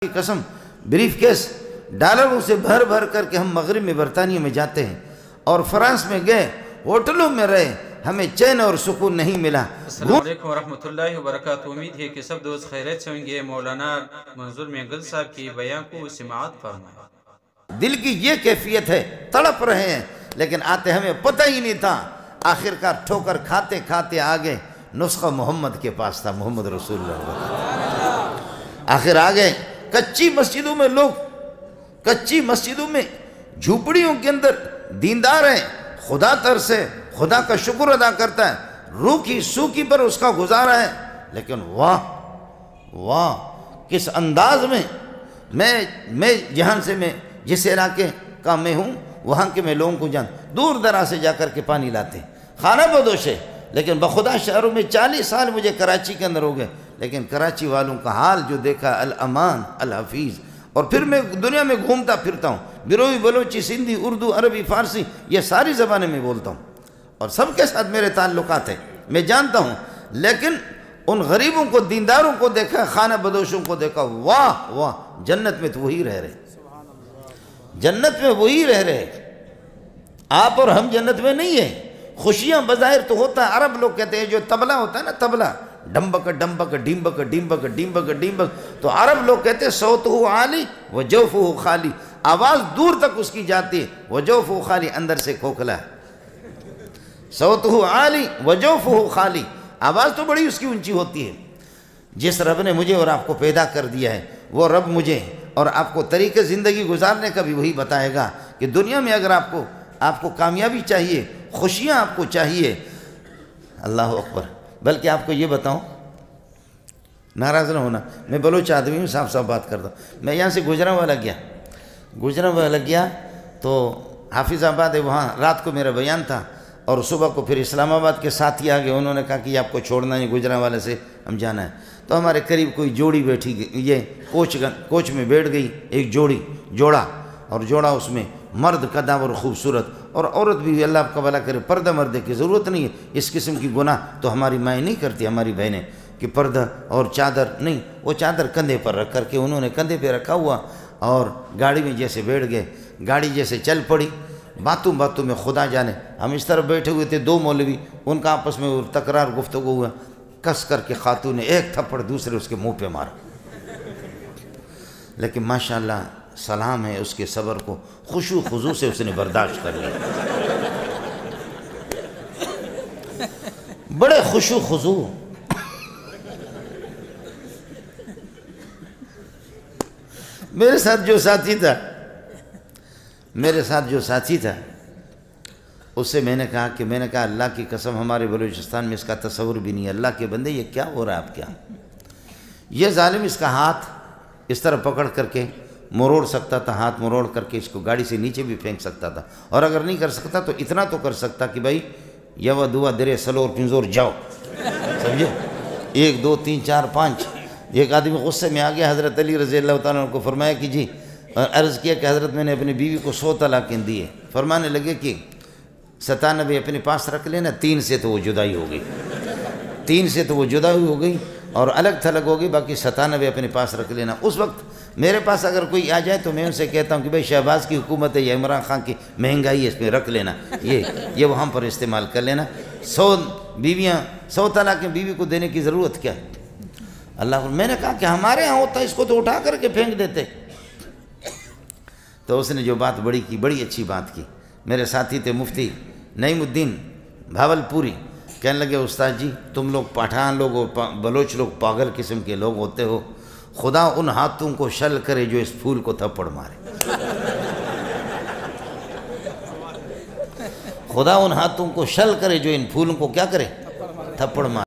کی قسم brief case ڈالروں سے بھر بھر کر کے ہم مغرب میں برطانیہ میں جاتے ہیں اور فرانس میں گئے، ہوٹلوں میں رہے، ہمیں چین اور سکون نہیں ملا۔ السلام علیکم ورحمۃ اللہ وبرکاتہ۔ امید ہے کہ سب دوست خیریت سے ہوں گے۔ مولانا منظور مینگل صاحب کی بیان کو سماعت فرمائیں۔ دل کی یہ کیفیت ہے، تڑپ رہے ہیں لیکن آتے ہمیں پتہ ہی نہیں تھا، آخرکار ٹھوکر کھاتے کھاتے آگے نسخہ محمد کے پاس تھا، محمد رسول اللہ۔ آخر آگئے کچی مسجدوں میں، لوگ کچی مسجدوں میں جھوپڑیوں کے اندر دیندار ہیں، خدا ترسے، خدا کا شکر ادا کرتا ہے، روکھی سوکھی پر اس کا گزارا ہے، لیکن واہ واہ کس انداز میں میں جہاں سے میں جس علاقے کا میں ہوں وہاں کے میں لوگوں کو دور دراز سے جا کر کے پانی لاتے ہیں، خانہ بدوش ہے، لیکن بخدا شہروں میں 40 سال مجھے کراچی کے اندر ہو گئے، لیکن کراچی والوں کا حال جو دیکھا، الامان الحفیظ۔ اور پھر میں دنیا میں گھومتا پھرتا ہوں، بروی، بلوچی، سندھی، اردو، عربی، فارسی، یہ ساری زبانیں میں بولتا ہوں اور سب کے ساتھ میرے تعلقات ہیں، میں جانتا ہوں، لیکن ان غریبوں کو، دینداروں کو دیکھا، خانہ بدوشوں کو دیکھا، واہ واہ، جنت میں تو وہی رہ رہے، جنت میں وہی رہ رہے، آپ اور ہم جنت میں نہیں ہیں۔ خوشیاں بظاہر تو ہوتا ہے، عرب لوگ کہتے ہیں جو تبلہ ہوتا ہے نا، تبلہ، ڈمبک ڈمبک ڈیمبک ڈیمبک ڈیمبک ڈیمبک، تو عرب لوگ کہتے ہیں صوتہ عالی وجوفہ خالی، آواز دور تک اس کی جاتی ہے، وجوفہ خالی، اندر سے کھوکھلا ہے، صوتہ عالی وجوفہ خالی، آواز تو بڑی اس کی اونچی ہوتی ہے۔ جس رب نے مجھے اور آپ کو پیدا کر دیا ہے، وہ رب مجھے اور آپ کو طریقے زندگی گزارنے کا بھی وہی بتائے گا کہ دنیا میں اگر آپ کو کامیابی چاہیے، خوشیاں آپ کو چاہیے، اللہ اکبر۔ بلکہ آپ کو یہ بتاؤں، ناراض نہ ہونا، میں بلوچ آدمی ہوں، صاف صاف بات کرتا ہوں، میں یہاں سے گجرانوالہ گیا تو حافظ آباد ہے، وہاں رات کو میرا بیان تھا اور صبح کو پھر اسلام آباد کے ساتھی آگئے، انہوں نے کہا کہ یہ آپ کو چھوڑنا نہیں، گجرانوالہ سے ہم جانا ہے، تو ہمارے قریب کوئی جوڑی بیٹھی گئی، یہ کوچ میں بیٹھ گئی ایک جوڑا، اور جوڑا اس میں مرد قداور خوبصورت، اور عورت بھی، اللہ آپ کا بھلا کرے، پردہ مردے کی ضرورت نہیں ہے، اس قسم کی گناہ تو ہماری مائیں نہیں کرتی، ہماری بہنیں، کہ پردہ اور چادر نہیں، وہ چادر کندھے پر رکھ کر کے انہوں نے کندھے پہ رکھا ہوا اور گاڑی میں جیسے بیٹھ گئے، گاڑی جیسے چل پڑی، باتوں میں خدا جانے، ہم اس طرف بیٹھے ہوئے تھے، 2 مولوی، ان کا آپس میں تکرار گفتگو ہوا، کس کر کے خاتون نے ایک تھپڑ دوسرے اس کے منہ پہ مارا، لیکن ماشاءاللہ سلام ہے اس کے صبر کو، خشوع خضوع سے اس نے برداشت کر لیا، بڑے خشوع خضوع۔ میرے ساتھ جو ساتھی تھا اس سے میں نے کہا اللہ کی قسم ہمارے بلوچستان میں اس کا تصور بھی نہیں ہے، اللہ کے بندے یہ کیا ہو رہا ہے آپ کیا؟ یہ ظالم اس کا ہاتھ اس طرح پکڑ کر کے مروڑ سکتا تھا، ہاتھ مروڑ کر کے اس کو گاڑی سے نیچے بھی پھینک سکتا تھا، اور اگر نہیں کر سکتا تو اتنا تو کر سکتا کہ بھائی یو دوا درے سلور پنزور جاؤ، سمجھے، 1 2 3 4 5۔ ایک آدمی غصے میں آ گیا، حضرت علی رضی اللہ تعالیٰ عنہ کو فرمایا کہ جی، عرض کیا کہ حضرت میں نے اپنی بیوی کو 100 طلاقیں دی ہے، فرمانے لگے کہ 97 اپنے پاس رکھ لینا، 3 سے تو وہ جدائی ہو گئی، 3 سے تو وہ جدائی ہو گئی اور الگ تھلگ ہو گئی، باقی 97 اپنے پاس رکھ لینا۔ اس وقت میرے پاس اگر کوئی آ جائے تو میں ان سے کہتا ہوں کہ بھائی شہباز کی حکومت ہے یا عمران خان کی مہنگائی ہے، اس میں رکھ لینا، یہ وہاں پر استعمال کر لینا، 100 طلاقیں بیوی کو دینے کی ضرورت کیا ہے؟ اللہ، میں نے کہا کہ ہمارے ہاں ہوتا ہے، اس کو تو اٹھا کر کے پھینک دیتے۔ تو اس نے جو بات بڑی اچھی بات کی، میرے ساتھی تھے مفتی نعیم الدین بھاول پوری، کہنے لگے استاد جی تم لوگ پٹھان لوگ اور بلوچ لوگ پاگل قسم کے لوگ ہوتے ہو، خدا ان ہاتھوں کو شل کرے جو اس پھول کو تھپڑ مارے، خدا ان ہاتھوں کو شل کرے جو ان پھولوں کو کیا کرے، تھپڑ مارے۔